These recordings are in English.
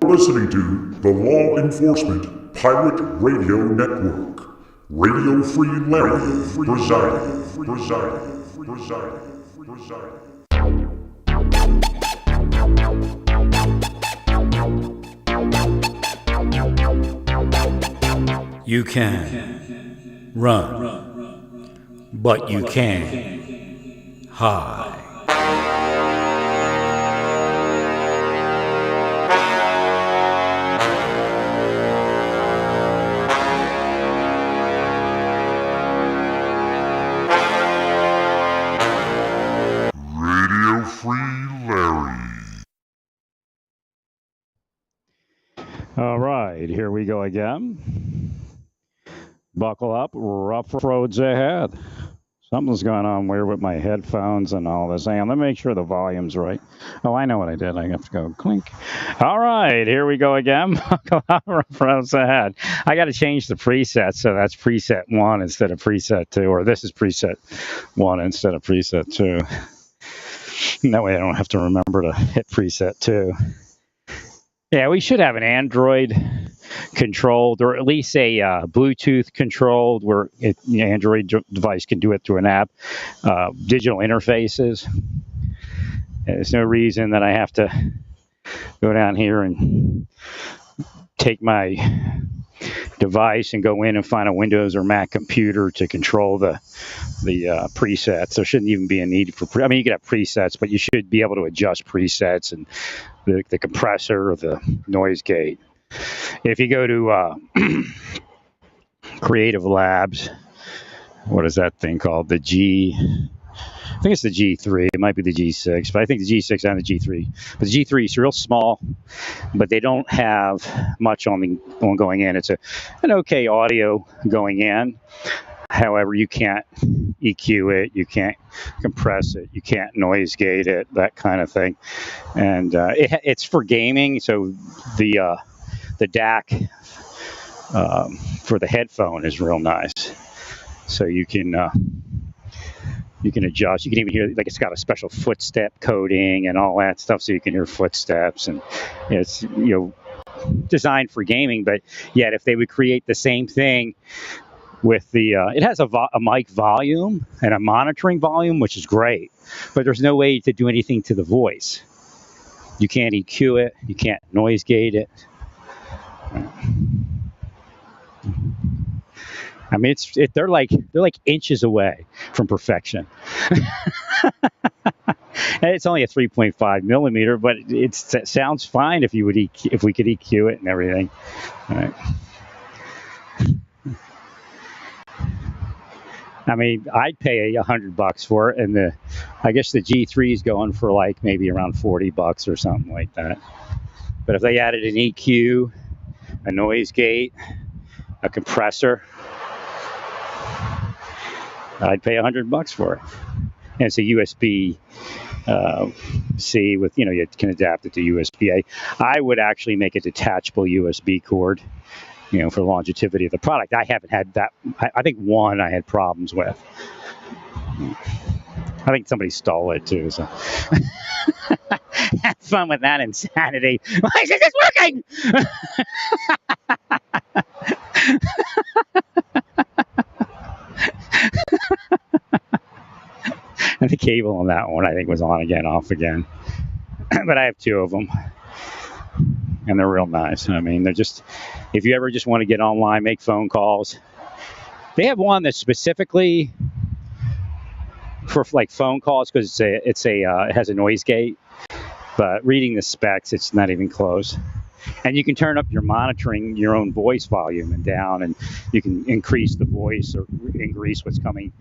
listening to the Law Enforcement Pirate Radio Network. Radio Free Larry presiding. You can run, but you can't hide. Radio Free Larry. All right, here we go again. Buckle up, rough roads ahead. Something's going on weird with my headphones and all this. Hang on, let me make sure the volume's right. Oh, I know what I did. I have to go clink. All right, here we go again. Buckle up, rough roads ahead. I got to change the preset, so that's preset 1 instead of preset 2, or this is preset 1 instead of preset 2. That way I don't have to remember to hit preset 2. Yeah, we should have an Android controlled, or at least a Bluetooth controlled, where Android device can do it through an app. Digital interfaces. There's no reason that I have to go down here and take my device and go in and find a Windows or Mac computer to control the presets. There shouldn't even be a need for I mean, you can have presets, but you should be able to adjust presets and the compressor or the noise gate. If you go to Creative Labs, what is that thing called? I think it's the G3. It might be the G6, but I think the G6 and the G3. But the G3 is real small, but they don't have much on going in. It's an okay audio going in. However, you can't EQ it, you can't compress it, you can't noise gate it, that kind of thing. And it's for gaming, so the DAC for the headphone is real nice. So you can adjust. You can even hear, like, it's got a special footstep coding and all that stuff, so you can hear footsteps. And it's designed for gaming. But yet, if they would create the same thing with it has a mic volume and a monitoring volume, which is great. But there's no way to do anything to the voice. You can't EQ it. You can't noise gate it. I mean, they're like inches away from perfection. And it's only a 3.5 millimeter, but it sounds fine if we could EQ it and everything. All right. I mean, I'd pay $100 for it, and I guess the G3 is going for like maybe around $40 or something like that. But if they added an EQ, a noise gate, a compressor, I'd pay $100 for it. And it's a USB C with, you can adapt it to USB A. I would actually make a detachable USB cord, for longevity of the product. I haven't had that. I think one I had problems with. I think somebody stole it too. So have fun with that insanity. Why is this working? And the cable on that one, I think, was on again, off again. But I have two of them, and they're real nice. I mean, they're just, if you ever just want to get online, make phone calls. They have one that's specifically for like phone calls because it has a noise gate. But reading the specs, it's not even close. And you can turn up your monitoring your own voice volume and down, and you can increase the voice or increase what's coming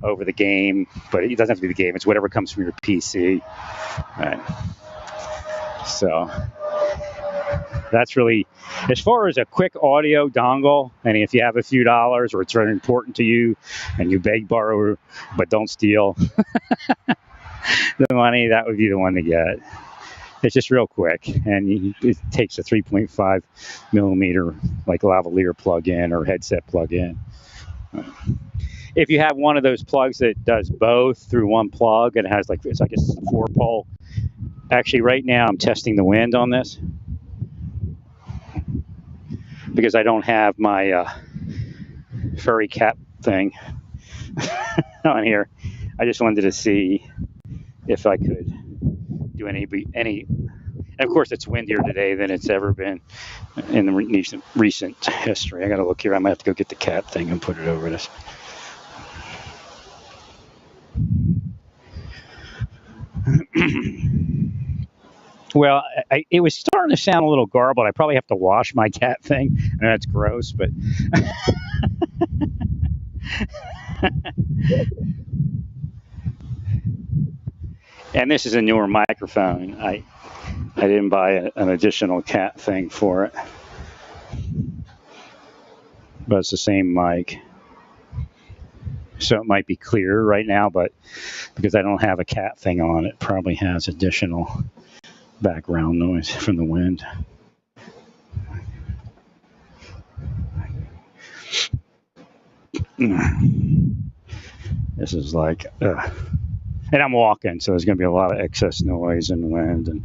over the game. But it doesn't have to be the game. It's whatever comes from your PC. Right. So that's really, as far as a quick audio dongle, and if you have a few dollars or it's very important to you and you beg, borrow, but don't steal the money, that would be the one to get. It's just real quick, and it takes a 3.5 millimeter like lavalier plug-in or headset plug-in. If you have one of those plugs that does both through one plug, and it's like a 4-pole. Actually, right now I'm testing the wind on this. because I don't have my furry cat thing on here. I just wanted to see if I could do any. And of course, it's windier today than it's ever been in the recent history. I got to look here. I might have to go get the cat thing and put it over this. Well, it was starting to sound a little garbled. I probably have to wash my cat thing. I know that's gross, but and this is a newer microphone. I didn't buy an additional cat thing for it, but it's the same mic. So it might be clearer right now, but because I don't have a cat thing on, it probably has additional background noise from the wind. This is like, and I'm walking, so there's going to be a lot of excess noise and wind, and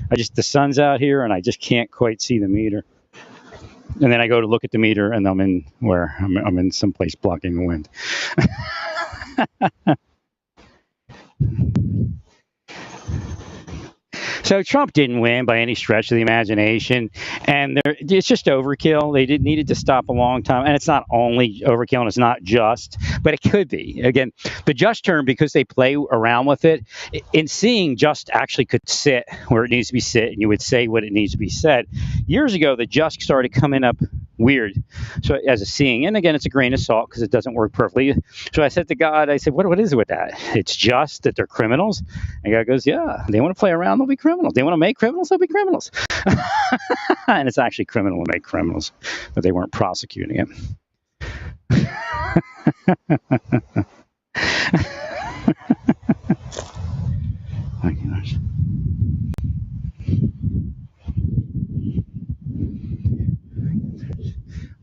the sun's out here, and I just can't quite see the meter. And then I go to look at the meter, and I'm in someplace blocking the wind. So Trump didn't win by any stretch of the imagination, and it's just overkill. They needed to stop a long time, and it's not only overkill, and it's not just, but it could be. Again, the just term, because they play around with it, in seeing just actually could sit where it needs to be sit, and you would say what it needs to be said. Years ago, the just started coming up weird, so as a seeing, and again, it's a grain of salt because it doesn't work perfectly. So I said to God, I said, what is it with that? It's just that they're criminals? And God goes, yeah, they want to play around, they'll be criminals. They want to make criminals, they'll be criminals. And it's actually criminal to make criminals, but they weren't prosecuting it. My gosh.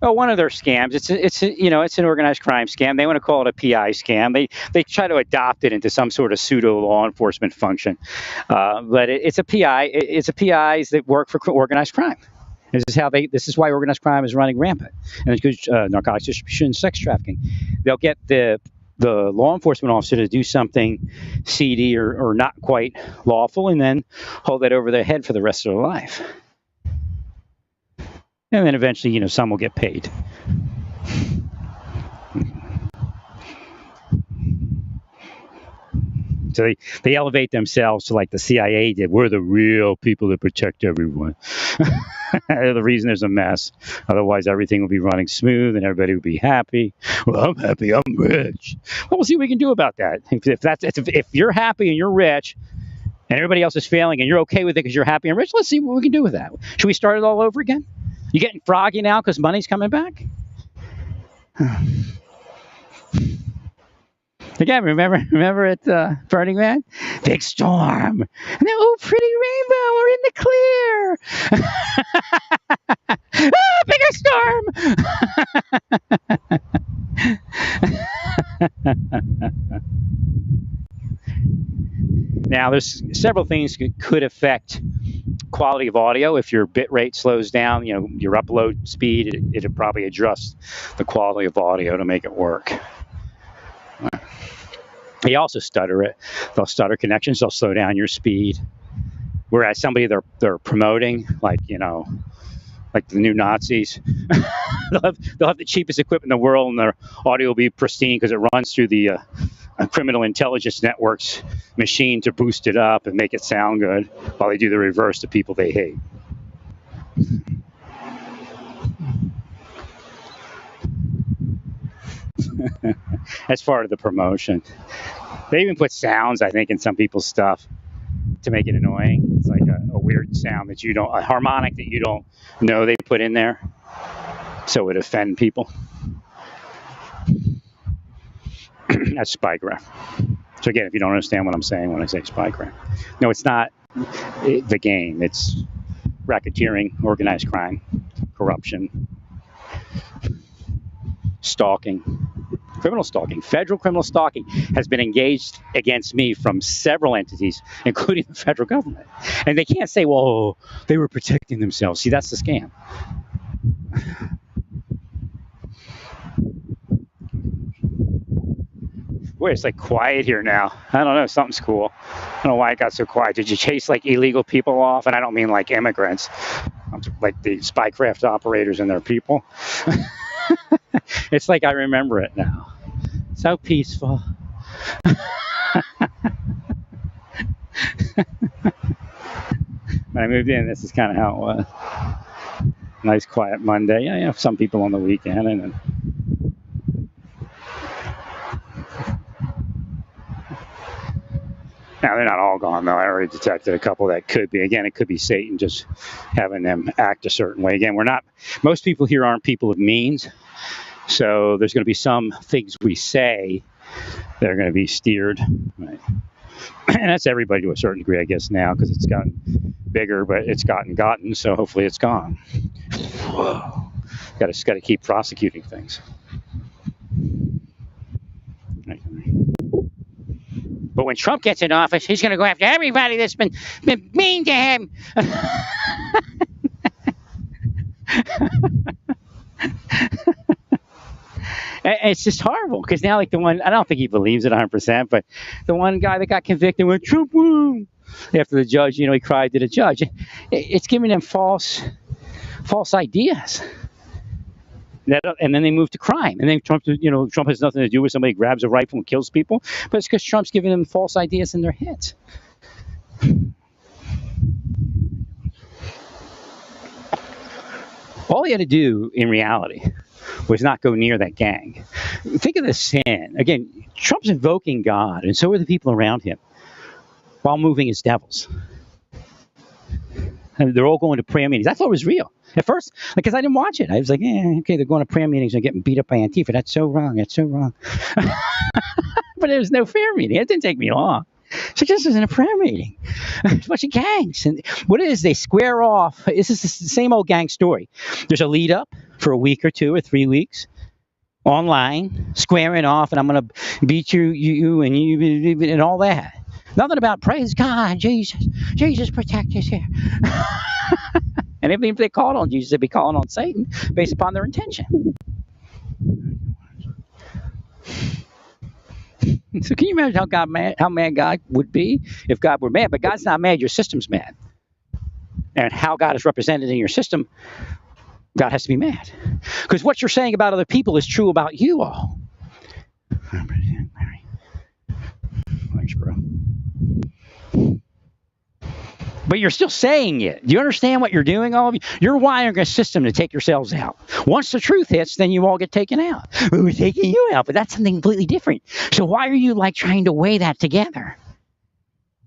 Well, one of their scams. It's an organized crime scam. They want to call it a PI scam. They try to adopt it into some sort of pseudo law enforcement function, but it's a PI. It's a PIs that work for organized crime. This is why organized crime is running rampant, and it's because narcotics distribution, sex trafficking. They'll get the law enforcement officer to do something seedy or not quite lawful, and then hold that over their head for the rest of their life. And then eventually, some will get paid. So they elevate themselves to like the CIA did. We're the real people that protect everyone. The reason there's a mess. Otherwise, everything will be running smooth and everybody will be happy. Well, I'm happy. I'm rich. Well, we'll see what we can do about that. If you're happy and you're rich, and everybody else is failing, and you're okay with it because you're happy and rich, let's see what we can do with that. Should we start it all over again? You getting froggy now because money's coming back? Again, remember at Burning Man? Big storm. And then, oh, pretty rainbow, we're in the clear. Bigger storm. Now, there's several things that could affect quality of audio. If your bit rate slows down, your upload speed, it'll probably adjust the quality of audio to make it work. They also stutter it. They'll stutter connections. They'll slow down your speed. Whereas somebody they're promoting, like the new Nazis, they'll have the cheapest equipment in the world, and their audio will be pristine because it runs through the criminal intelligence network's machine to boost it up and make it sound good, while they do the reverse to people they hate. That's part of the promotion. They even put sounds, I think, in some people's stuff to make it annoying. It's like a weird sound a harmonic that you don't know they put in there, so it would offend people. That's spycraft. So again, if you don't understand what I'm saying when I say spycraft, no, it's not the game. It's racketeering, organized crime, corruption, stalking, Criminal stalking, federal criminal stalking has been engaged against me from several entities, including the federal government. And they can't say, well, they were protecting themselves. See, that's the scam. Boy, it's like quiet here now. I don't know, something's cool. I don't know why it got so quiet. Did you chase like illegal people off? And I don't mean like immigrants, like the spycraft operators and their people. It's like I remember it now. So peaceful. When I moved in, this is kind of how it was. Nice quiet Monday. Yeah, some people on the weekend, and then now they're not all gone though. I already detected a couple that could be. Again, it could be Satan just having them act a certain way. Again, we're not. Most people here aren't people of means, so there's going to be some things we say that are going to be steered. Right. And that's everybody to a certain degree, I guess, now, because it's gotten bigger, but it's gotten, so hopefully it's gone. Whoa. Got to keep prosecuting things. Right. But when Trump gets in office, he's going to go after everybody that's been mean to him. It's just horrible because now, like the one, I don't think he believes it 100%, but the one guy that got convicted went, Trump won. After the judge, he cried to the judge. It's giving them false ideas. And then they move to crime. And then Trump has nothing to do with somebody grabs a rifle and kills people. But it's because Trump's giving them false ideas in their heads. All he had to do in reality was not go near that gang. Think of the sin. Again, Trump's invoking God, and so are the people around him, while moving as devils. And they're all going to prayer meetings. I thought it was real. At first, because I didn't watch it. I was like, okay, they're going to prayer meetings and getting beat up by Antifa. That's so wrong. That's so wrong. But there was no prayer meeting. It didn't take me long. So this isn't a prayer meeting. It's a bunch of gangs. And what it is, they square off. This is the same old gang story. There's a lead up for a week or 2 or 3 weeks online, squaring off, and I'm going to beat you and you and all that. Nothing about praise God, Jesus protect us here. And even if they called on Jesus, they'd be calling on Satan based upon their intention. So can you imagine how mad God would be if God were mad? But God's not mad, your system's mad. And how God is represented in your system, God has to be mad. Because what you're saying about other people is true about you all. Thanks, bro. But you're still saying it. Do you understand what you're doing, all of you? You're wiring a system to take yourselves out. Once the truth hits, then you all get taken out. We're taking you out, but that's something completely different. So why are you trying to weigh that together?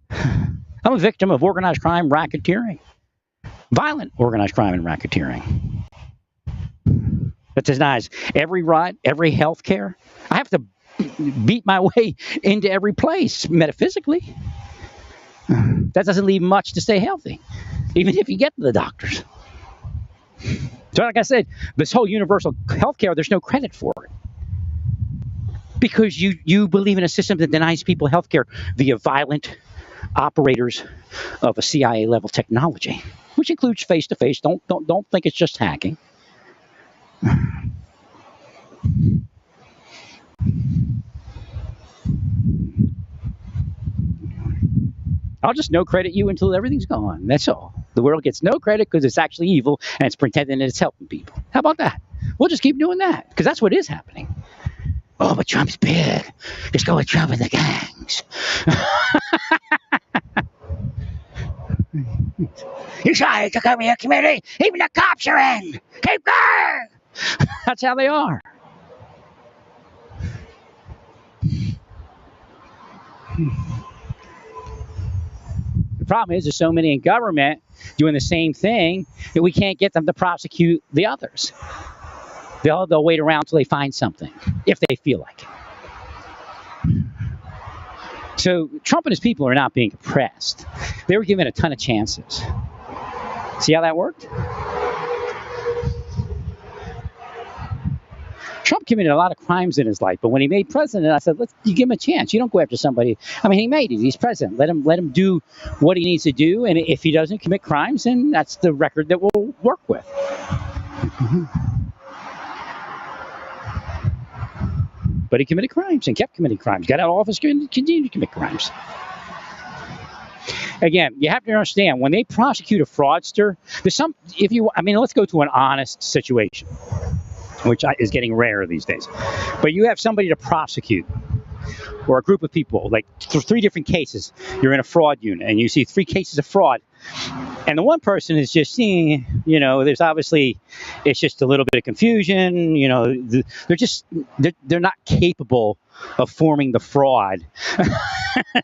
I'm a victim of organized crime, racketeering. Violent organized crime and racketeering. That denies every right, every health care. I have to beat my way into every place, metaphysically. That doesn't leave much to stay healthy, even if you get to the doctors. So like I said, this whole universal health care, there's no credit for it. Because you believe in a system that denies people health care via violent operators of a CIA-level technology, which includes face-to-face. Don't think it's just hacking. I'll just no credit you until everything's gone. That's all. The world gets no credit because it's actually evil and it's pretending that it's helping people. How about that? We'll just keep doing that because that's what is happening. Oh, but Trump's big. Just go with Trump and the gangs. You tried to come here, committee. Even the cops are in. Keep going. That's how they are. The problem is there's so many in government doing the same thing that we can't get them to prosecute the others. They'll wait around until they find something, if they feel like it. So Trump and his people are not being oppressed. They were given a ton of chances. See how that worked? Trump committed a lot of crimes in his life, but when he made president, I said, you give him a chance. You don't go after somebody. I mean, he made it. He's president. Let him do what he needs to do, and if he doesn't commit crimes, then that's the record that we'll work with. But he committed crimes and kept committing crimes. Got out of office, continued to commit crimes. Again, you have to understand, when they prosecute a fraudster, let's go to an honest situation, which is getting rare these days. But you have somebody to prosecute, or a group of people, like 3 different cases. You're in a fraud unit, and you see 3 cases of fraud. And the one person is just seeing, there's obviously, it's just a little bit of confusion. They're not capable of forming the fraud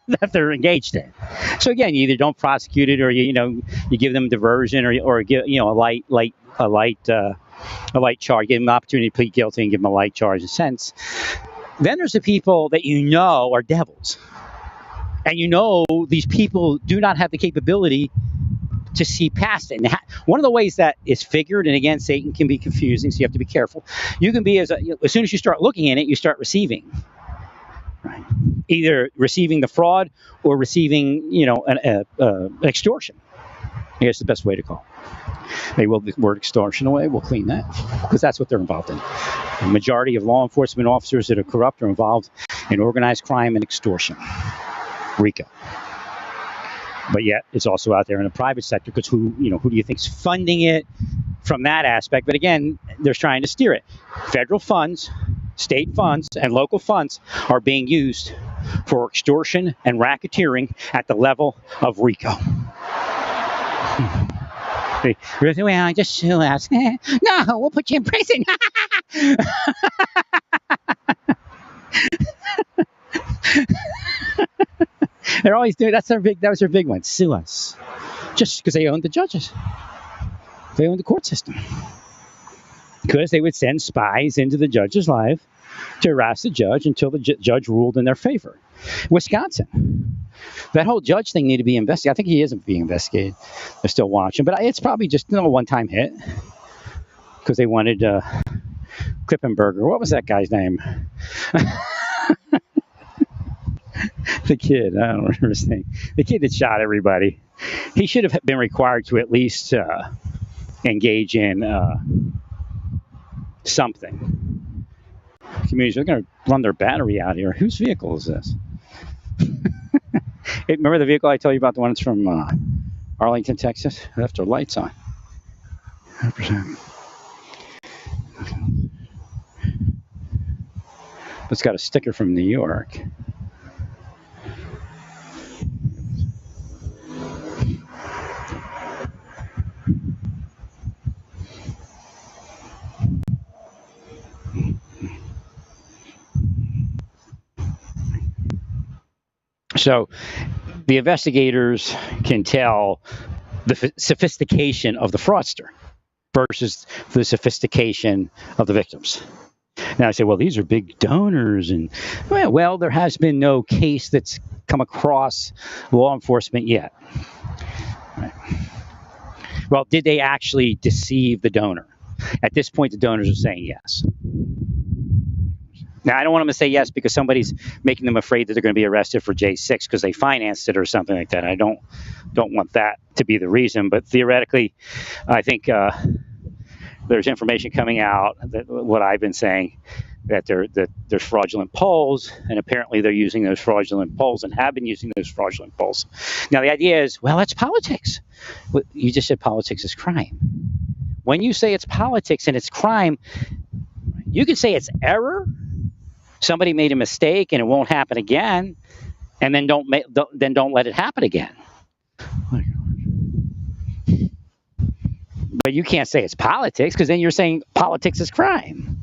that they're engaged in. So again, you either don't prosecute it, or you give them diversion, or give a light charge, give them an opportunity to plead guilty and give them a light charge in a sense. Then there's the people that are devils. And these people do not have the capability to see past it. And one of the ways that is figured, and again, Satan can be confusing, so you have to be careful. You can be, as soon as you start looking in it, you start receiving. Right? Either receiving the fraud or receiving, an extortion. I guess the best way to call it. They will the word extortion away. We'll clean that, because that's what they're involved in. The majority of law enforcement officers that are corrupt are involved in organized crime and extortion. RICO. But yet, it's also out there in the private sector, because who do you think's funding it from that aspect? But again, they're trying to steer it. Federal funds, state funds, and local funds are being used for extortion and racketeering at the level of RICO. Well, just sue us. No, we'll put you in prison. They're always doing that was their big one. Sue us. Just because they owned the judges. They owned the court system. Because they would send spies into the judge's life to harass the judge until the judge ruled in their favor. Wisconsin. That whole judge thing needed to be investigated. I think he isn't being investigated. They're still watching. But it's probably just a one-time hit. Because they wanted Klippenberger. What was that guy's name? The kid, I don't remember his name. The kid that shot everybody. He should have been required to at least engage in something. Communities are going to run their battery out here. Whose vehicle is this? Remember the vehicle I told you about, the one that's from Arlington, Texas? It left their lights on. 100%. It's got a sticker from New York. So the investigators can tell the sophistication of the fraudster versus the sophistication of the victims. Now I say, well, these are big donors, and well, there has been no case that's come across law enforcement yet. Right. Well, did they actually deceive the donor? At this point, the donors are saying yes. Now, I don't want them to say yes because somebody's making them afraid that they're going to be arrested for J6 because they financed it or something like that. I don't want that to be the reason. But theoretically, I think there's information coming out that what I've been saying, that there's fraudulent polls, and apparently they're using those fraudulent polls and have been using those fraudulent polls. Now, the idea is, well, that's politics. You just said politics is crime. When you say it's politics and it's crime, you can say it's error. Somebody made a mistake and it won't happen again, and then don't let it happen again. But you can't say it's politics, because then you're saying politics is crime.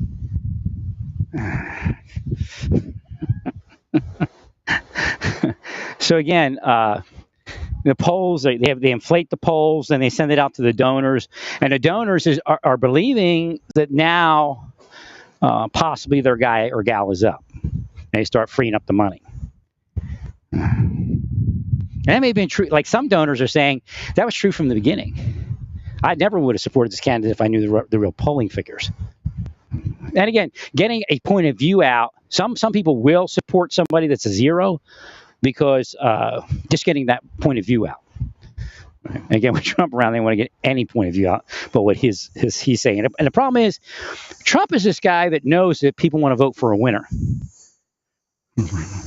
So again, the polls, they inflate the polls and they send it out to the donors, and the donors are believing that now possibly their guy or gal is up. And they start freeing up the money. And that may have been true. Like some donors are saying, that was true from the beginning. I never would have supported this candidate if I knew the real polling figures. And again, getting a point of view out. Some people will support somebody that's a zero because just getting that point of view out. Right. Again, with Trump around, they want to get any point of view out, but what he's saying. And the problem is, Trump is this guy that knows that people want to vote for a winner.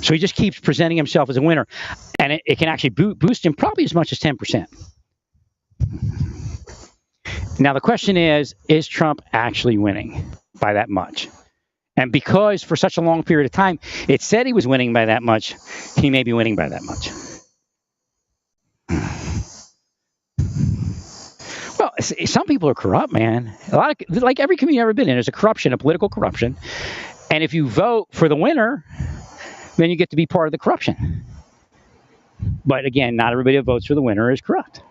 So he just keeps presenting himself as a winner, and it can actually boost him probably as much as 10%. Now, the question is Trump actually winning by that much? And because for such a long period of time, it said he was winning by that much, he may be winning by that much. Well, some people are corrupt, man. A lot of, like every community I've ever been in, there's a political corruption. And if you vote for the winner, then you get to be part of the corruption. But again, not everybody that votes for the winner is corrupt.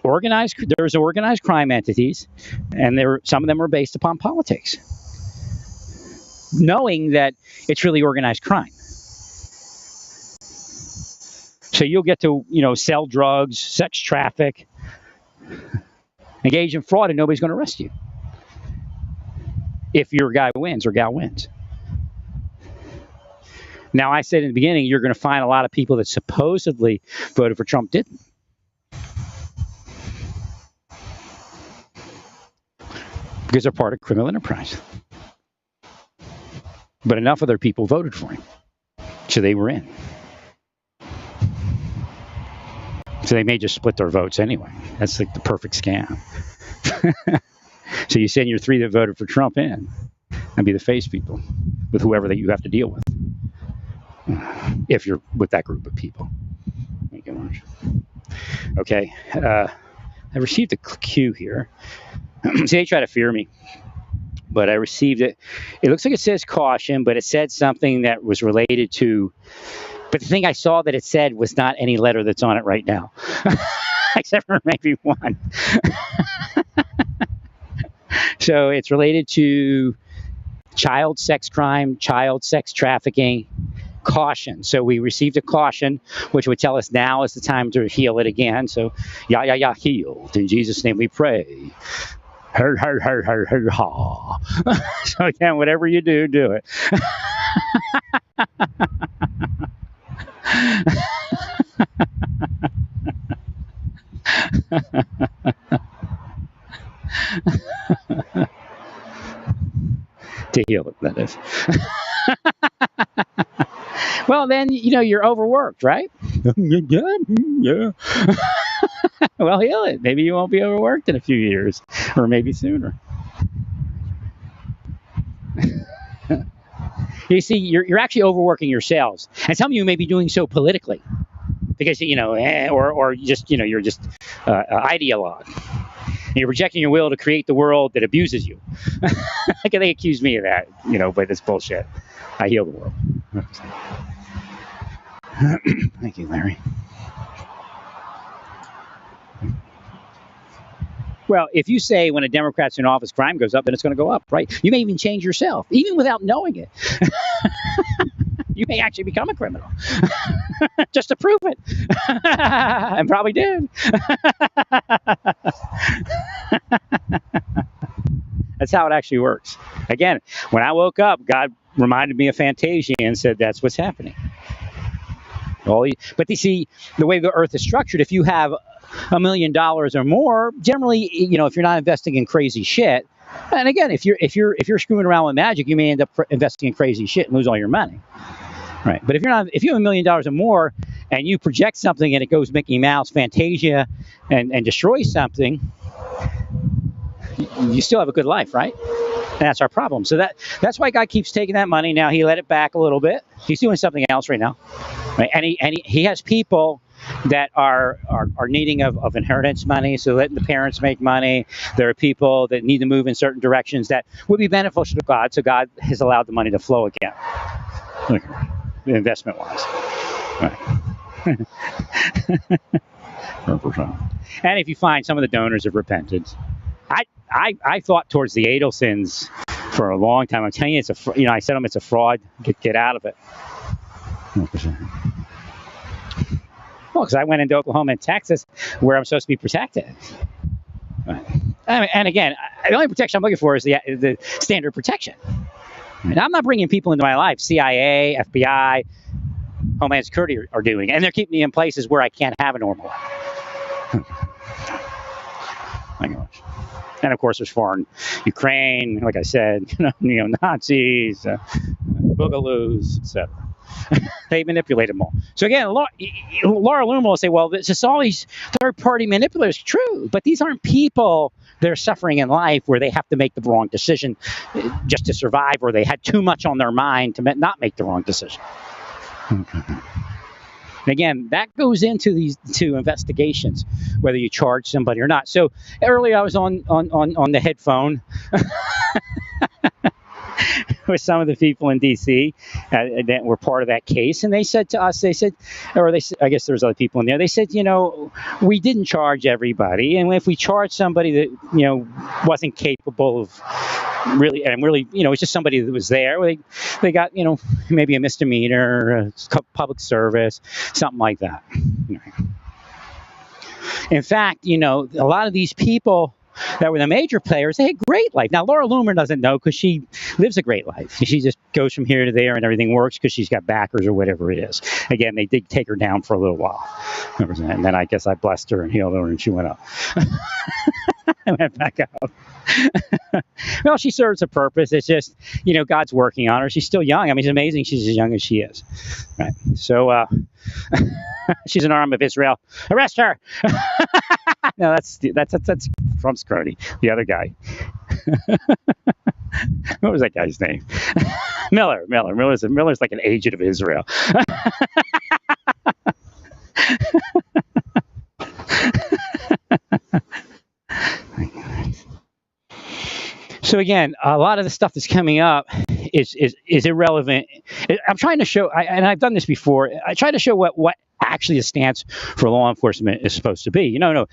There's organized crime entities, and some of them are based upon politics, knowing that it's really organized crime. So you'll get to, sell drugs, sex traffic, engage in fraud, and nobody's going to arrest you if your guy wins or gal wins. Now, I said in the beginning, you're going to find a lot of people that supposedly voted for Trump didn't. Because they're part of criminal enterprise. But enough other people voted for him. So they were in. So they may just split their votes anyway. That's like the perfect scam. So you send your 3 that voted for Trump in and be the face people with whoever that you have to deal with. If you're with that group of people. Thank you much. Okay. I received a cue here. See, they try to fear me. But I received it. It looks like it says caution, but it said something that was related to... But the thing I saw that it said was not any letter that's on it right now, except for maybe one. So it's related to child sex crime, child sex trafficking, caution. So we received a caution, which would tell us now is the time to heal it again. So, healed. In Jesus' name we pray. Her, ha. So again, whatever you do, do it. To heal it, that is. Well, then, you're overworked, right? Yeah. Well, heal it. Maybe you won't be overworked in a few years, or maybe sooner. You see, you're actually overworking yourselves, and some of you may be doing so politically, because or just you're just ideologue. And you're projecting your will to create the world that abuses you. They accuse me of that, but it's bullshit. I heal the world. Thank you, Larry. Well, if you say when a Democrat's in office, crime goes up, then it's going to go up, right? You may even change yourself, even without knowing it. You may actually become a criminal just to prove it. And probably did. That's how it actually works. Again, when I woke up, God reminded me of Fantasia and said, that's what's happening. But you see, the way the earth is structured, if you have $1 million or more, generally, if you're not investing in crazy shit, and again, if you're screwing around with magic, you may end up investing in crazy shit and lose all your money. Right. But if you have $1 million or more and you project something and it goes Mickey Mouse, Fantasia, and destroys something, you still have a good life, right? And that's our problem. So that's why God keeps taking that money. Now he let it back a little bit. He's doing something else right now. Right? And he has people that are needing of inheritance money, so letting the parents make money. There are people that need to move in certain directions that would be beneficial to God, so God has allowed the money to flow again. Okay. Investment-wise. Right. 100%. And if you find some of the donors have repented, I thought towards the Adelsons for a long time. I'm telling you, I said to them, it's a fraud. Get out of it. 100%. Well, because I went into Oklahoma and Texas where I'm supposed to be protected. Right. And again, the only protection I'm looking for is the standard protection. And I'm not bringing people into my life. CIA, FBI, Homeland Security are doing, and they're keeping me in places where I can't have a normal life. My gosh. And of course, there's foreign Ukraine, like I said, neo-Nazis, boogaloos, etc. They manipulate them all. So again, Laura Loomer will say, well, it's just all these third-party manipulators. True, but these aren't people that are suffering in life where they have to make the wrong decision just to survive, or they had too much on their mind to not make the wrong decision. Again, that goes into these two investigations, whether you charge somebody or not. So earlier I was on the headphone with some of the people in D.C. That were part of that case, and they said to us, I guess there was other people in there. They said, we didn't charge everybody, and if we charged somebody that wasn't capable of really, it's just somebody that was there, they got maybe a misdemeanor, public service, something like that. In fact, a lot of these people that were the major players, they had great life. Now, Laura Loomer doesn't know because she lives a great life. She just goes from here to there and everything works because she's got backers or whatever it is. Again, they did take her down for a little while. And then I guess I blessed her and healed her and she went up. I went back out. Well, she serves a purpose. It's just, God's working on her. She's still young. I mean, it's amazing she's as young as she is. Right. So she's an arm of Israel. Arrest her. No, that's Trump's crony. The other guy. What was that guy's name? Miller. Miller's like an agent of Israel. So again, a lot of the stuff that's coming up is irrelevant. I'm trying to show, and I've done this before, I try to show what actually the stance for law enforcement is supposed to be. No,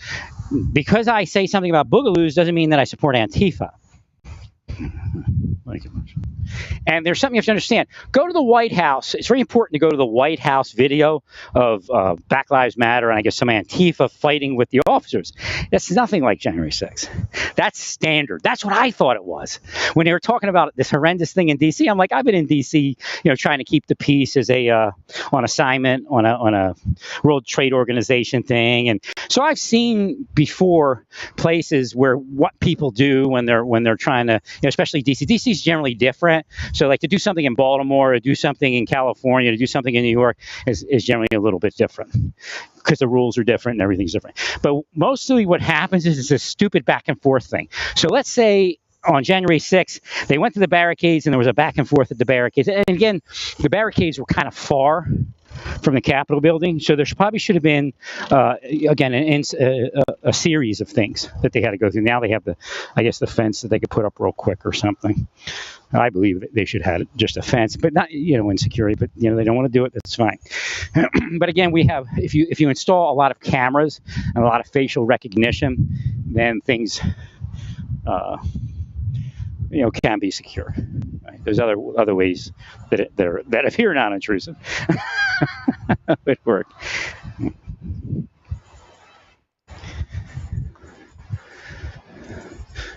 because I say something about boogaloos doesn't mean that I support Antifa. And there's something you have to understand. Go to the White House. It's very important to go to the White House video of Black Lives Matter and I guess some Antifa fighting with the officers. That's nothing like January 6th. That's standard. That's what I thought it was. When they were talking about this horrendous thing in D.C., I'm like, I've been in D.C., trying to keep the peace as on assignment on a World Trade Organization thing. And so I've seen before places where what people do when they're trying to, especially D.C. D.C. is generally different. So like to do something in Baltimore, to do something in California, to do something in New York is generally a little bit different because the rules are different and everything's different. But mostly what happens is it's a stupid back and forth thing. So let's say on January 6th, they went to the barricades and there was a back and forth at the barricades. And again, the barricades were kind of far from the Capitol building. So there probably should have been, again, a series of things that they had to go through. Now they have the fence that they could put up real quick or something. I believe that they should have just a fence, but not, in security, but, they don't want to do it. That's fine. But again, we have, if you install a lot of cameras and a lot of facial recognition, then things, can be secure. Right? There's other ways that appear non-intrusive would work.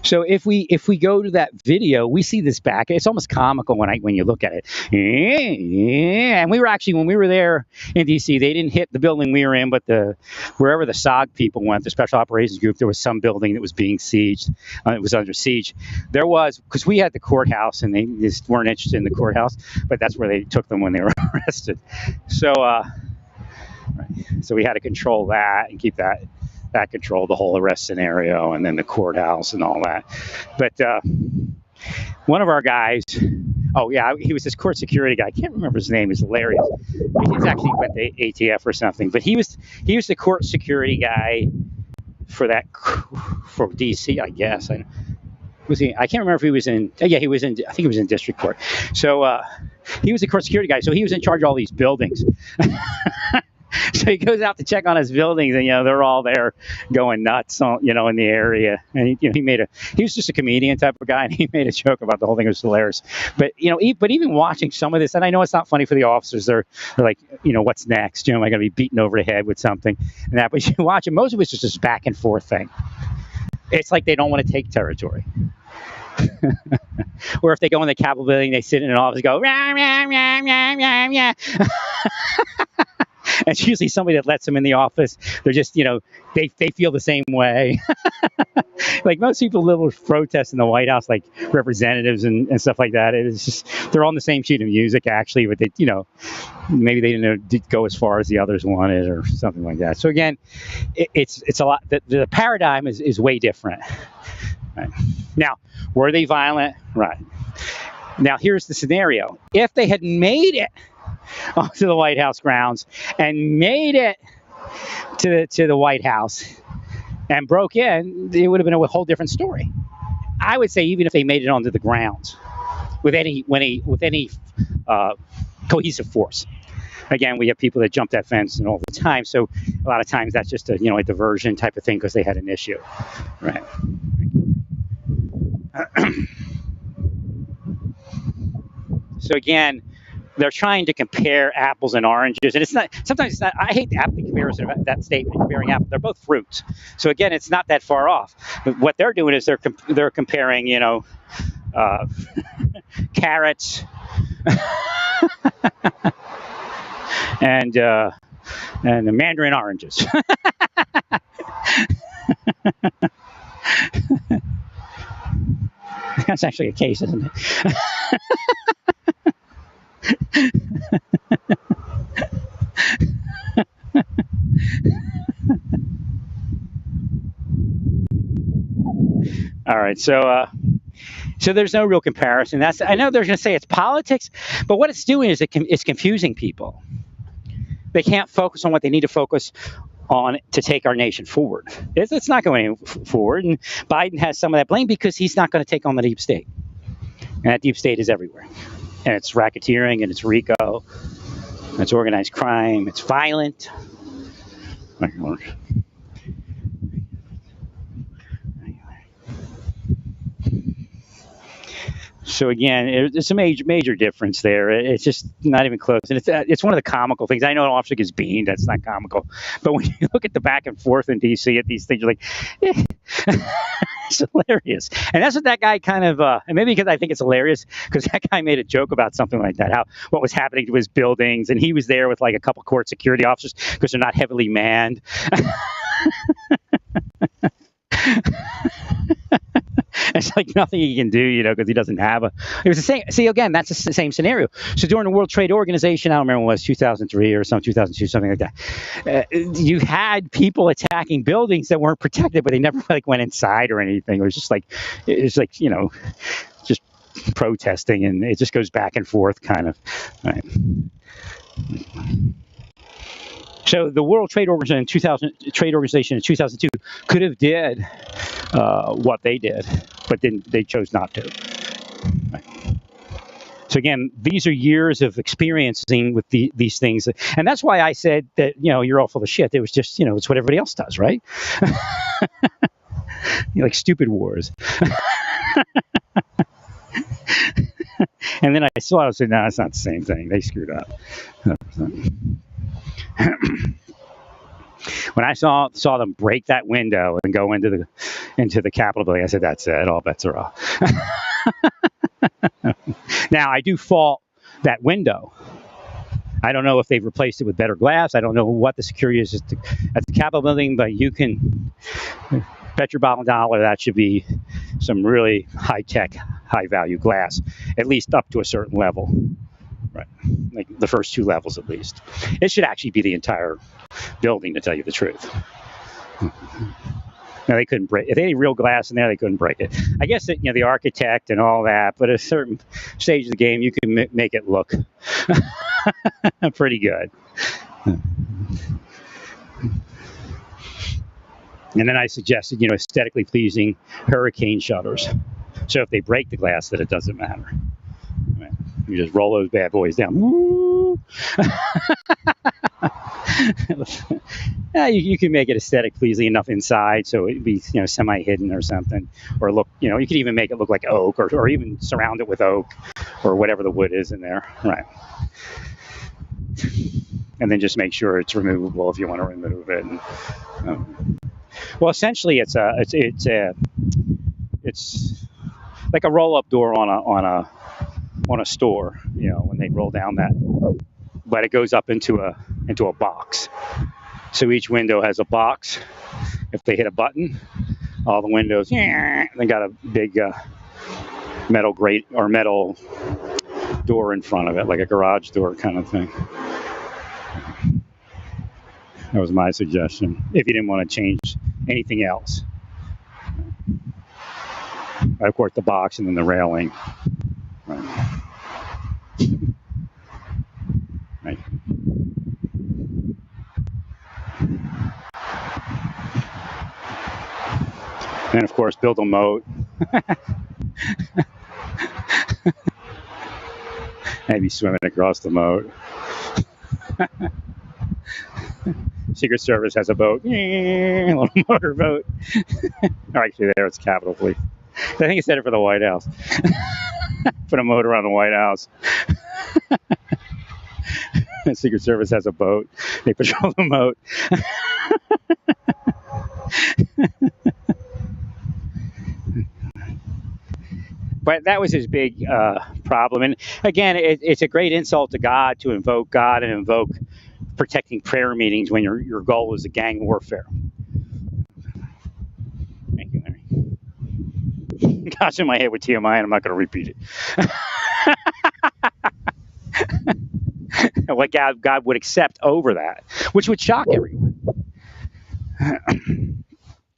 So if we go to that video, we see this back. It's almost comical when you look at it. And we were actually, when we were there in D.C., they didn't hit the building we were in, but wherever the SOG people went, the Special Operations Group, there was some building that was being sieged. It was under siege. There was, because we had the courthouse, and they just weren't interested in the courthouse, but that's where they took them when they were arrested. So, so we had to control that and keep that controlled, the whole arrest scenario, and then the courthouse and all that. But one of our guys, he was this court security guy. I can't remember his name. He's hilarious. He's actually went to ATF or something. But he was the court security guy for DC, I guess. Was he? I can't remember if he was in. He was in. I think he was in district court. So he was the court security guy. So he was in charge of all these buildings. So he goes out to check on his buildings, and they're all there going nuts, in the area. And he was just a comedian type of guy, and he made a joke about the whole thing. It was hilarious. But but even watching some of this, and I know it's not funny for the officers. They're like, what's next? Am I going to be beaten over the head with something? And that, but you watch it. Most of it's just this back and forth thing. It's like they don't want to take territory. Or if they go in the Capitol building, they sit in an office and go, rah, rah, rah, rah, rah, rah. And it's usually somebody that lets them in the office. They're just, they feel the same way. Like most people live with protests in the White House, like representatives and stuff like that. It's just, they're on the same sheet of music, actually, but they, maybe they didn't go as far as the others wanted or something like that. So again, it's a lot, the paradigm is way different. Right. Now, were they violent? Right. Now, here's the scenario. If they had made it onto the White House grounds and made it to the White House and broke in, it would have been a whole different story. I would say even if they made it onto the grounds with any cohesive force. Again, we have people that jump that fence and all the time, so a lot of times that's just a a diversion type of thing because they had an issue, right? So again, they're trying to compare apples and oranges, and it's not. Sometimes it's not. I hate the apple comparison of that statement, comparing apples. They're both fruits, so again, it's not that far off. But what they're doing is they're comparing, carrots and the mandarin oranges. That's actually a case, isn't it? All right, so there's no real comparison. I know they're going to say it's politics, but what it's doing is it's confusing people. They can't focus on what they need to focus on to take our nation forward. It's not going forward, and Biden has some of that blame because he's not going to take on the deep state. And that deep state is everywhere. And it's racketeering, and it's RICO, and it's organized crime, it's violent. So again, it's a major difference there. It's just not even close, and it's one of the comical things. I know an officer gets beamed; that's not comical. But when you look at the back and forth in D.C. at these things, you're like, it's hilarious. And that's what that guy kind of, and maybe because I think it's hilarious, because that guy made a joke about something like that, what was happening to his buildings, and he was there with like a couple court security officers because they're not heavily manned. It's like nothing he can do, because he doesn't have it was the same. See, again, that's the same scenario. So during the World Trade Organization, I don't remember when it was 2003 or 2002, something like that. You had people attacking buildings that weren't protected, but they never went inside or anything. It was just just protesting, and it just goes back and forth, kind of. Right. So the World Trade Organization in 2002 could have did what they did, but then they chose not to. Right. So again, these are years of experiencing with these things, and that's why I said that you're all full of shit. It was just it's what everybody else does, right? Like stupid wars. And then I saw it and said, no, it's not the same thing. They screwed up. When I saw them break that window and go into the Capitol building, I said, that's it. All bets are off. Now, I do fault that window. I don't know if they've replaced it with better glass. I don't know what the security is at the Capitol building, but you can bet your bottom dollar that should be some really high-tech, high-value glass, at least up to a certain level. Right, like the first two levels at least. It should actually be the entire building, to tell you the truth. Now, they couldn't break. If they had real glass in there, they couldn't break it. I guess that, the architect and all that, but at a certain stage of the game, you can make it look pretty good. And then I suggested, aesthetically pleasing hurricane shutters. So if they break the glass, that it doesn't matter. Right. You just roll those bad boys down. Woo! You can make it aesthetic pleasing enough inside so it'd be semi-hidden or something, or look, you could even make it look like oak, or even surround it with oak or whatever the wood is in there, right? And then just make sure it's removable if you want to remove it. And, Well, essentially, it's like a roll-up door on a store. You know, when they roll down that, but it goes up into a box. So each window has a box. If they hit a button, all the windows, they got a big metal grate or metal door in front of it, like a garage door kind of thing. That was my suggestion, if you didn't want to change anything else. Right, of course, the box and then the railing. Right. Right. And of course, build a moat. Maybe swimming across the moat. Secret Service has a boat, a little motor boat. Or actually, there it's Capitol Police. I think he said it for the White House. Put a motor on the White House. The Secret Service has a boat. They patrol the moat. But that was his big problem. And again, it's a great insult to God to invoke God and invoke protecting prayer meetings when your goal is a gang warfare. Thank you, Larry. Gosh, in my head with TMI, and I'm not going to repeat it. What God would accept over that, which would shock everyone.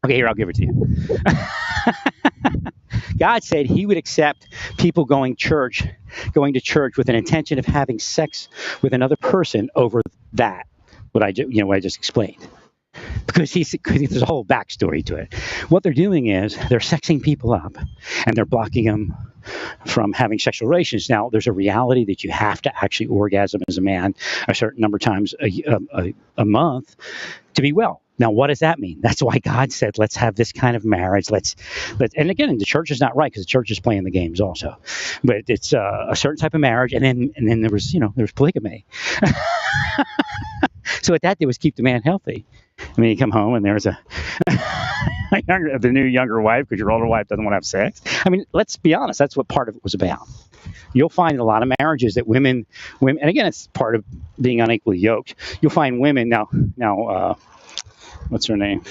Okay, here, I'll give it to you. God said he would accept people going to church with an intention of having sex with another person over that, what I just explained. Because there's a whole backstory to it. What they're doing is they're sexing people up, and they're blocking them from having sexual relations. Now, there's a reality that you have to actually orgasm as a man a certain number of times a month to be well. Now, what does that mean? That's why God said, let's have this kind of marriage. And again, the church is not right because the church is playing the games also. But it's a certain type of marriage, and then there was polygamy. So what that did was keep the man healthy. I mean, you come home and there's the new younger wife because your older wife doesn't want to have sex. I mean, let's be honest. That's what part of it was about. You'll find in a lot of marriages that women, and again, it's part of being unequally yoked. You'll find women now. What's her name?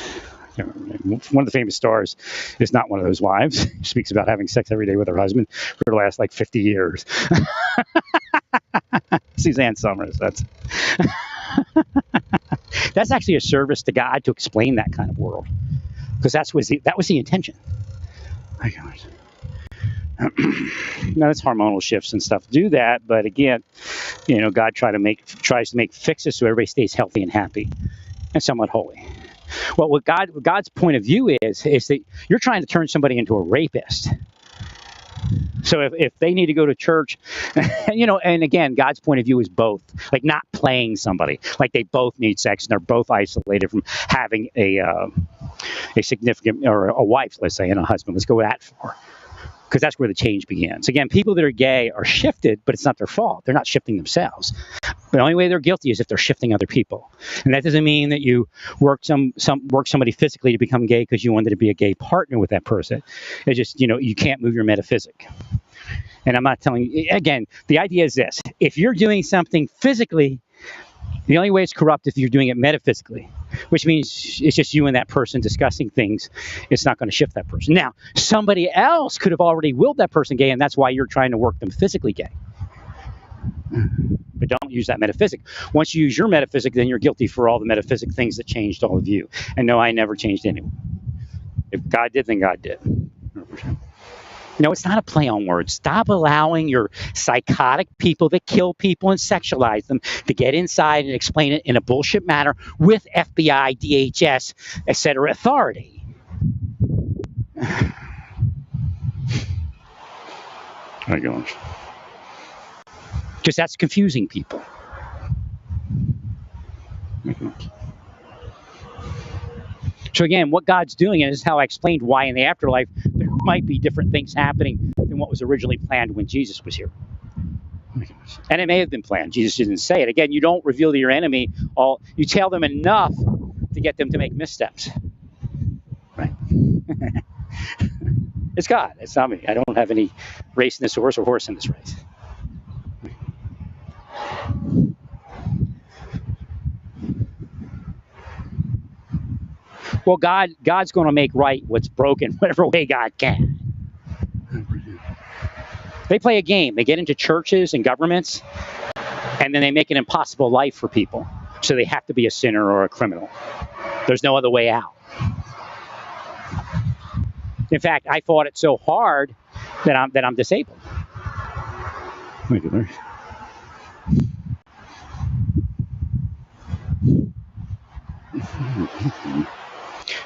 One of the famous stars is not one of those wives. She speaks about having sex every day with her husband for the last 50 years. Suzanne Summers. That's actually a service to God to explain that kind of world, because that was the intention. Now it's hormonal shifts and stuff do that, but again, God tries to make fixes so everybody stays healthy and happy and somewhat holy. Well, what God's point of view is that you're trying to turn somebody into a rapist. So if they need to go to church, and again, God's point of view is both, like not playing somebody, like they both need sex and they're both isolated from having a significant, or a wife, let's say, and a husband. Let's go that far, because that's where the change begins. Again, people that are gay are shifted, but it's not their fault. They're not shifting themselves. The only way they're guilty is if they're shifting other people. And that doesn't mean that you work somebody physically to become gay because you wanted to be a gay partner with that person. It's just, you can't move your metaphysic. And I'm not telling you, again, the idea is this. If you're doing something physically, the only way it's corrupt if you're doing it metaphysically, which means it's just you and that person discussing things. It's not going to shift that person. Now, somebody else could have already willed that person gay, and that's why you're trying to work them physically gay. But don't use that metaphysic. Once you use your metaphysic, then you're guilty for all the metaphysic things that changed all of you. And no, I never changed anyone. If God did, then God did. 100%. No, it's not a play on words. Stop allowing your psychotic people that kill people and sexualize them to get inside and explain it in a bullshit manner with FBI, DHS, etc. authority. My gosh. Because that's confusing people. So again, what God's doing is how I explained why in the afterlife there might be different things happening than what was originally planned when Jesus was here. And it may have been planned. Jesus didn't say it. Again, you don't reveal to your enemy you tell them enough to get them to make missteps. It's God. It's not me. I don't have any race in this horse or horse in this race. Well, God's going to make right what's broken, whatever way God can. They play a game. They get into churches and governments, and then they make an impossible life for people. So they have to be a sinner or a criminal. There's no other way out. In fact, I fought it so hard that I'm disabled.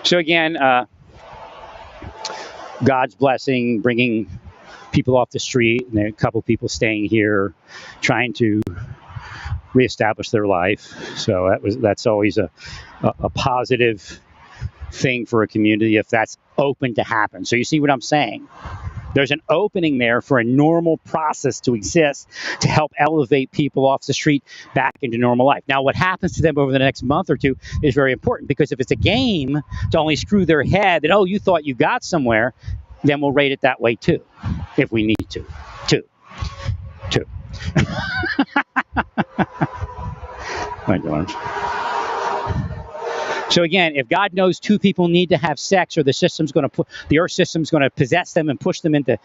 So again, God's blessing, bringing people off the street, and a couple people staying here, trying to reestablish their life. So that's always a positive thing for a community if that's open to happen. So you see what I'm saying? There's an opening there for a normal process to exist to help elevate people off the street back into normal life. Now, what happens to them over the next month or two is very important, because if it's a game to only screw their head that, oh, you thought you got somewhere, then we'll rate it that way too, if we need to. Two. My God. So again, if God knows two people need to have sex, or the earth system's going to possess them and push them into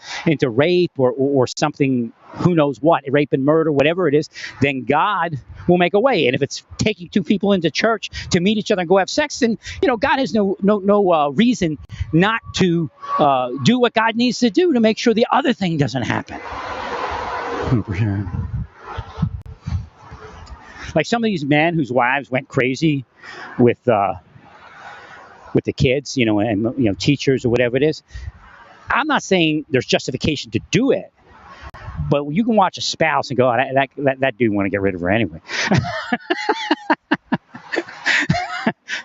rape or something, who knows what, rape and murder, whatever it is, then God will make a way. And if it's taking two people into church to meet each other and go have sex, then God has no reason not to do what God needs to do to make sure the other thing doesn't happen. Like some of these men whose wives went crazy with the kids, and teachers or whatever it is. I'm not saying there's justification to do it, but you can watch a spouse and go, oh, that dude want to get rid of her anyway.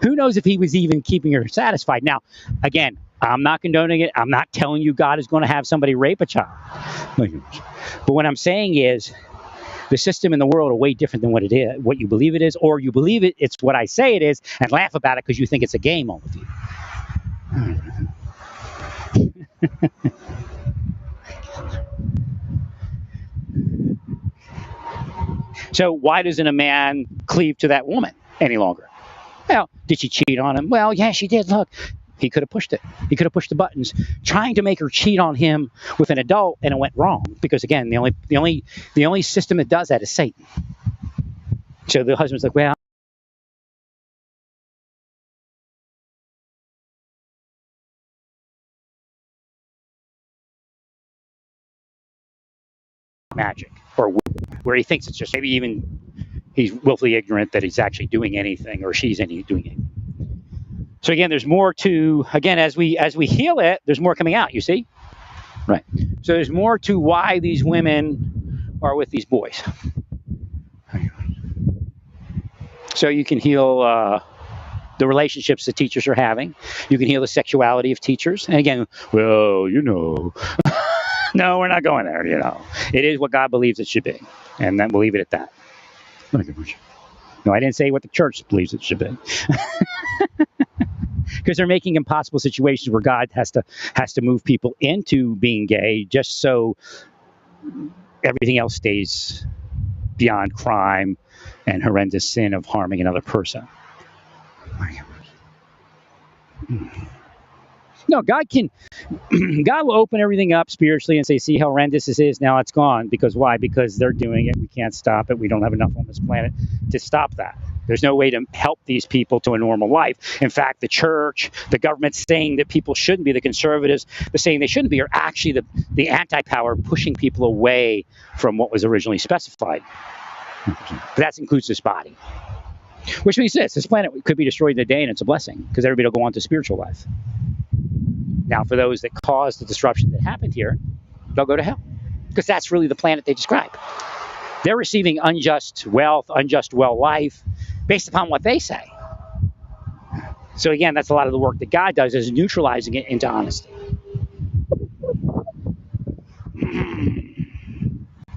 Who knows if he was even keeping her satisfied? Now, again, I'm not condoning it. I'm not telling you God is going to have somebody rape a child. But what I'm saying is, the system in the world are way different than what it is, what you believe it is, or you believe it's what I say it is, and laugh about it because you think it's a game, all of you. So why doesn't a man cleave to that woman any longer? Well, did she cheat on him? Well, yeah, she did. Look. He could have pushed it. He could have pushed the buttons, trying to make her cheat on him with an adult, and it went wrong. Because again, the only system that does that is Satan. So the husband's like, well, magic, or where he thinks it's just, maybe even he's willfully ignorant that he's actually doing anything, or she's doing anything. So again, there's more to, again, as we heal it, there's more coming out, you see? Right. So there's more to why these women are with these boys. So you can heal the relationships that teachers are having. You can heal the sexuality of teachers. And again, well, no, we're not going there, It is what God believes it should be. And then we'll leave it at that. No, I didn't say what the church believes it should be. Because they're making impossible situations where God has to move people into being gay just so everything else stays beyond crime and horrendous sin of harming another person. No, God will open everything up spiritually and say, see how horrendous this is, now it's gone. Because why? Because they're doing it. We can't stop it. We don't have enough on this planet to stop that. There's no way to help these people to a normal life. In fact, the church, the government saying that people shouldn't be, the conservatives, the saying they shouldn't be, are actually the anti-power pushing people away from what was originally specified. But that includes this body. Which means this planet could be destroyed in a day, and it's a blessing, because everybody will go on to spiritual life. Now, for those that caused the disruption that happened here, they'll go to hell, because that's really the planet they describe. They're receiving unjust wealth, unjust well life, based upon what they say. So again, that's a lot of the work that God does, is neutralizing it into honesty.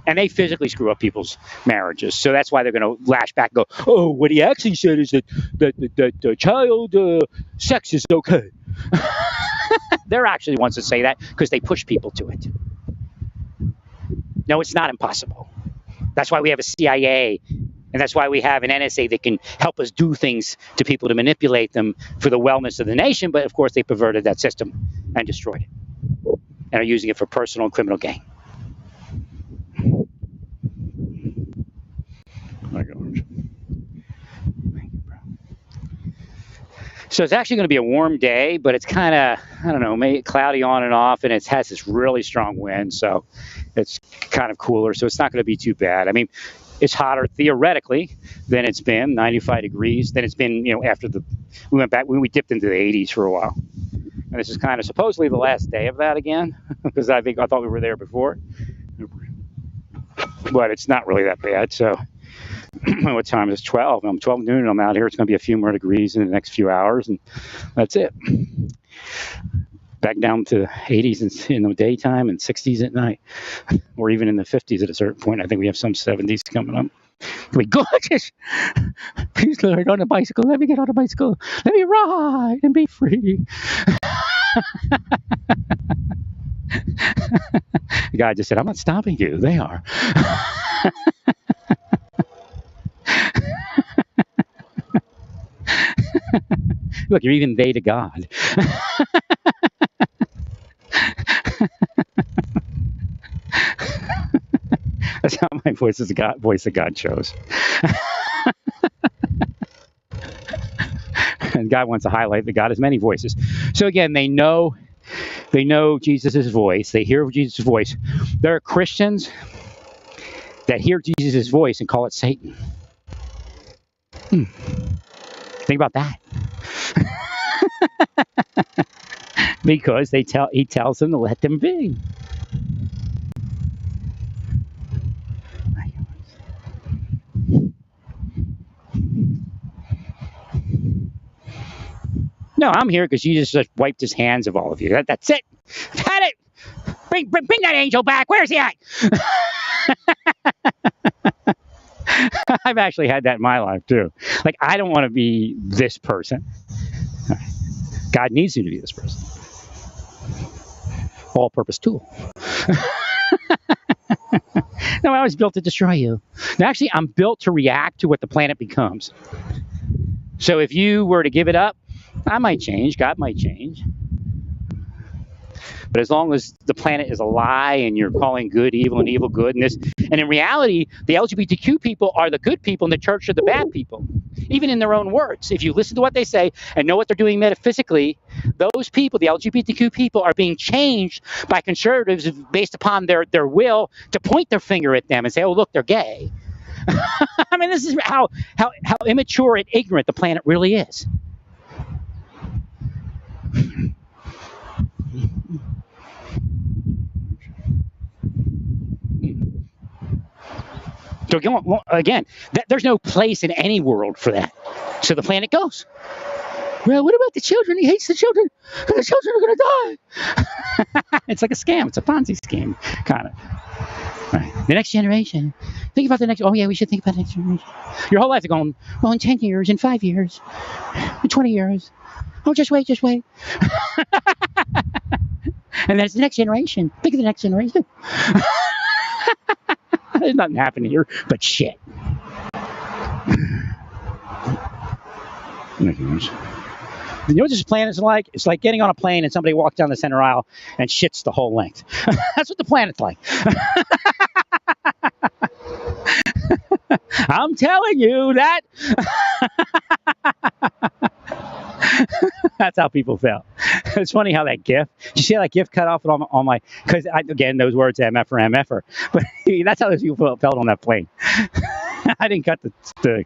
And they physically screw up people's marriages. So that's why they're going to lash back and go, oh, what he actually said is that child sex is okay. They're actually the ones that say that because they push people to it. No, it's not impossible. That's why we have a CIA, and that's why we have an NSA that can help us do things to people to manipulate them for the wellness of the nation. But of course, they perverted that system and destroyed it, and are using it for personal and criminal gain. My gosh. So it's actually going to be a warm day, but it's kind of, I don't know, maybe cloudy on and off, and it has this really strong wind, so it's kind of cooler, so it's not going to be too bad. I mean, it's hotter theoretically than it's been, 95 degrees, than it's been, after we went back, we dipped into the 80s for a while. And this is kind of supposedly the last day of that again, because I thought we were there before. But it's not really that bad, so what time is it? 12. 12 noon, I'm out here. It's going to be a few more degrees in the next few hours, and that's it. Back down to 80s in the daytime and 60s at night, or even in the 50s at a certain point. I think we have some 70s coming up. It'll be gorgeous. Please, Lord, on a bicycle. Let me get on a bicycle. Let me ride and be free. The guy just said, I'm not stopping you. They are. Look, you're even they to God. That's how my voice of God chose. And God wants to highlight that God has many voices. So again, they know Jesus' voice. They hear Jesus' voice. There are Christians that hear Jesus' voice and call it Satan. Think about that. Because he tells them to let them be. No, I'm here because Jesus just wiped his hands of all of you. That's it. I've had it. Bring that angel back. Where's he at? I've actually had that in my life too. Like, I don't want to be this person. God needs you to be this person. All-purpose tool. No, I was built to destroy you. No, actually, I'm built to react to what the planet becomes. So if you were to give it up, I might change. God might change. But as long as the planet is a lie and you're calling good evil and evil good, and in reality, the LGBTQ people are the good people and the church are the bad people, even in their own words. If you listen to what they say and know what they're doing metaphysically, those people, the LGBTQ people, are being changed by conservatives based upon their will to point their finger at them and say, oh, look, they're gay. I mean, this is how immature and ignorant the planet really is. So again, there's no place in any world for that. So the planet goes. Well, what about the children? He hates the children. The children are going to die. It's like a scam. It's a Ponzi scheme, kind of. Right. The next generation. Think about the next. Oh, yeah, we should think about the next generation. Your whole life is going, well, in 10 years, in 5 years, in 20 years. Oh, just wait. And then it's the next generation. Think of the next generation. There's nothing happening here but shit. You know what this planet's like? It's like getting on a plane and somebody walks down the center aisle and shits the whole length. That's what the planet's like. I'm telling you that. That's how people felt. It's funny how that GIF. Did you see how that GIF cut off on my? Because again, those words MF or MFer. But that's how those people felt on that plane. I didn't cut the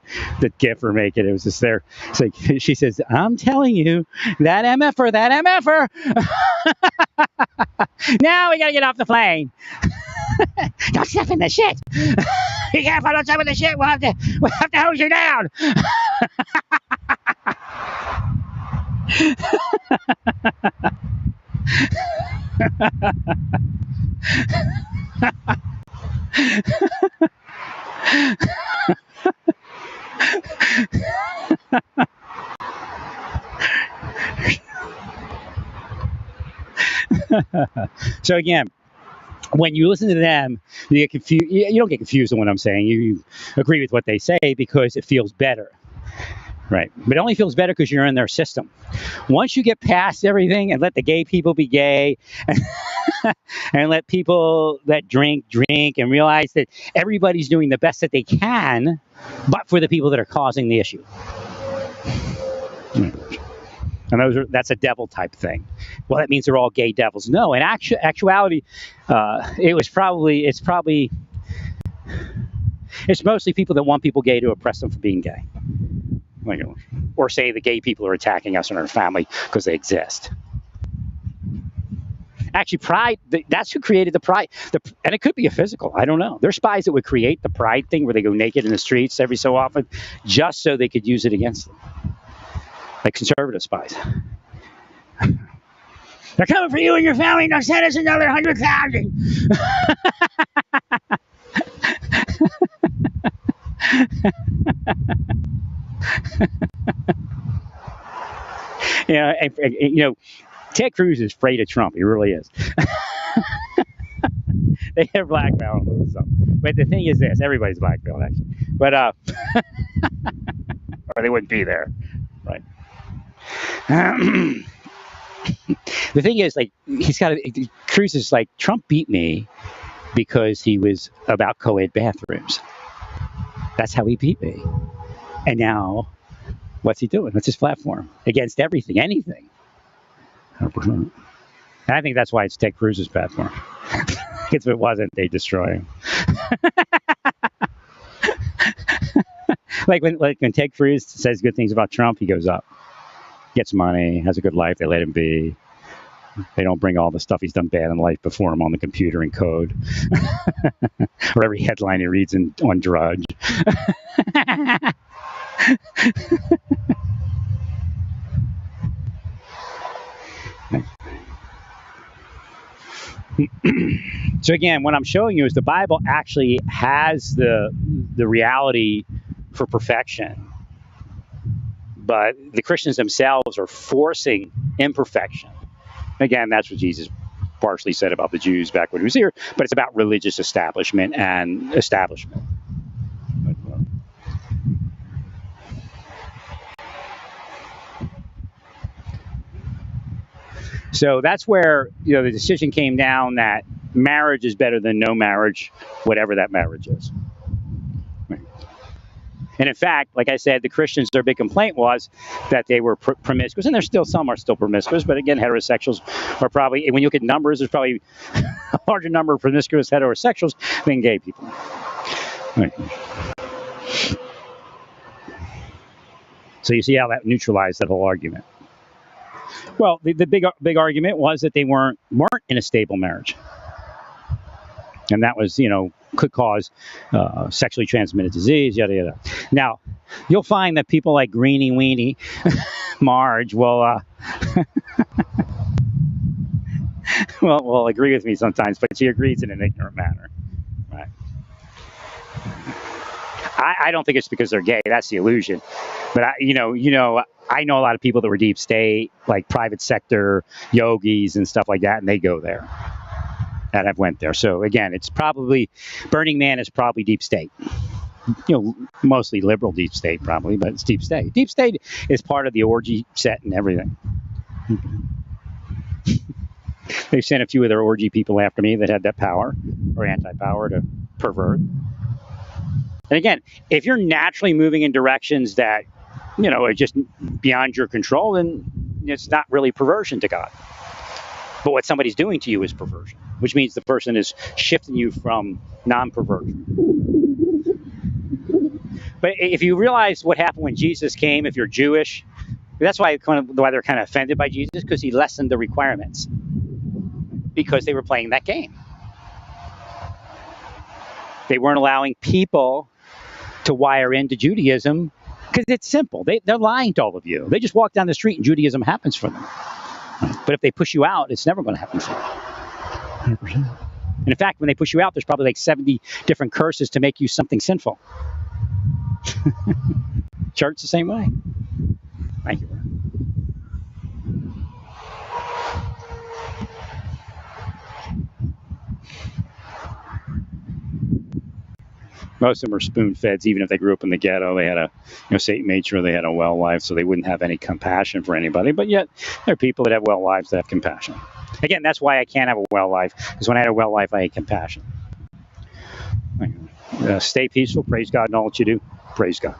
GIF or make it. It was just there. It's like she says, "I'm telling you that MFer, that MFer." Now we gotta get off the plane. Don't step in the shit. Be careful! Don't step in the shit. We'll have to hose you down. So again, when you listen to them, you get confused. You don't get confused on what I'm saying. You agree with what they say because it feels better, right? But it only feels better because you're in their system. Once you get past everything and let the gay people be gay, and let people that drink and realize that everybody's doing the best that they can, but for the people that are causing the issue. And that's a devil type thing. Well, that means they're all gay devils. No, in actuality, it's mostly people that want people gay to oppress them for being gay. Or say the gay people are attacking us and our family because they exist. Actually, pride, that's who created the pride. And it could be a physical, I don't know. There's spies that would create the pride thing where they go naked in the streets every so often just so they could use it against them. Like conservative spies. They're coming for you and your family. Now send us another 100,000. Ted Cruz is afraid of Trump. He really is. They have blackmail or something. But the thing is this: everybody's blackmailed, actually. But or they wouldn't be there, right? The thing is, like, Cruz is like, Trump beat me because he was about co-ed bathrooms. That's how he beat me. And now, what's he doing? What's his platform? Against everything, anything. 100%. And I think that's why it's Ted Cruz's platform. If it wasn't, they'd destroy him. like when Ted Cruz says good things about Trump, he goes up. Gets money, has a good life, they let him be. They don't bring all the stuff he's done bad in life before him on the computer and code. Or every headline he reads on Drudge. So again, what I'm showing you is the Bible actually has the reality for perfection. But the Christians themselves are forcing imperfection. Again, that's what Jesus partially said about the Jews back when he was here, but it's about religious establishment and establishment. So that's where the decision came down that marriage is better than no marriage, whatever that marriage is. And in fact, like I said, the Christians, their big complaint was that they were promiscuous, and there's still some are still promiscuous, but again, heterosexuals are probably, when you look at numbers, there's probably a larger number of promiscuous heterosexuals than gay people. Right. So you see how that neutralized that whole argument. Well, the big argument was that they weren't in a stable marriage. And that was, could cause sexually transmitted disease, yada, yada. Now, you'll find that people like Greenie Weenie, Marge, will agree with me sometimes, but she agrees in an ignorant manner. Right? I don't think it's because they're gay. That's the illusion. But, I know a lot of people that were deep state, like private sector yogis and stuff like that, and they go there. That have went there. So again, it's probably Burning Man is probably deep state. Mostly liberal deep state probably, but it's deep state. Deep state is part of the orgy set and everything. They've sent a few of their orgy people after me that had that power or anti-power to pervert. And again, if you're naturally moving in directions that, are just beyond your control, then it's not really perversion to God. But what somebody's doing to you is perversion, which means the person is shifting you from non-perversion. But if you realize what happened when Jesus came, if you're Jewish, that's why they're kind of offended by Jesus, because he lessened the requirements because they were playing that game. They weren't allowing people to wire into Judaism because it's simple. They're lying to all of you. They just walk down the street and Judaism happens for them. But if they push you out, it's never going to happen for you. 100%. And in fact, when they push you out, there's probably like 70 different curses to make you something sinful. Church the same way. Thank you. Most of them are spoon-feds. Even if they grew up in the ghetto, they had Satan made sure they had a well life, so they wouldn't have any compassion for anybody. But yet, there are people that have well lives that have compassion. Again, that's why I can't have a well life, because when I had a well life, I had compassion. Stay peaceful. Praise God in all that you do. Praise God.